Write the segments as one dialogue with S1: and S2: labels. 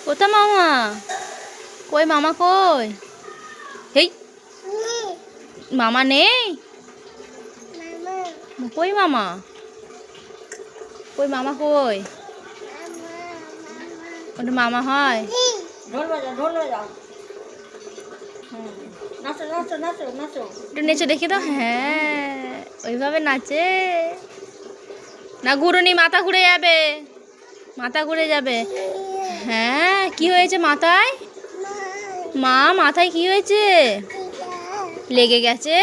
S1: কোথা মামা? কই মামা কই? হেই মামা নেই? কই মামা? কই মামা কই? ওটা মামা হয়?
S2: ঢোল বাজাও, ঢোল বাজাও। নাচো নাচো নাচো নাচো।
S1: একটু নেচে দেখি তো। হ্যাঁ, ওইভাবে নাচে না। ঘুরুনি, মাথা ঘুরে যাবে, মাথা ঘুরে যাবে। হ্যাঁ, কি হয়েছে মাথায়? মা মাথায় কি হয়েছে? লেগে গেছে?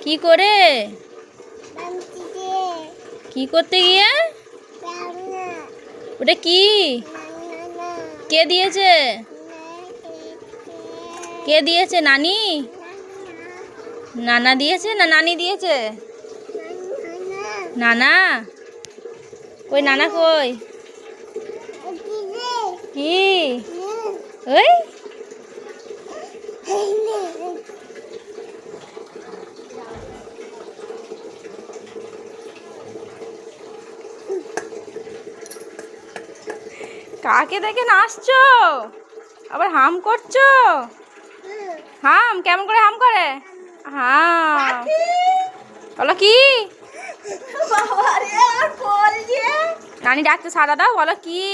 S1: কি করে? কি করতে গিয়ে? ওটা কি? কে দিয়েছে? কে দিয়েছে? নানি? নানা দিয়েছে না নানি দিয়েছে? নানা কই? নানা কই? কি ওই কাকে দেখে নাচছো? আবার হাম করছো? হাম কেমন করে হাম করে? হাম বলো কি? নানি ডাকতে সাড়া দাও, বলো কি?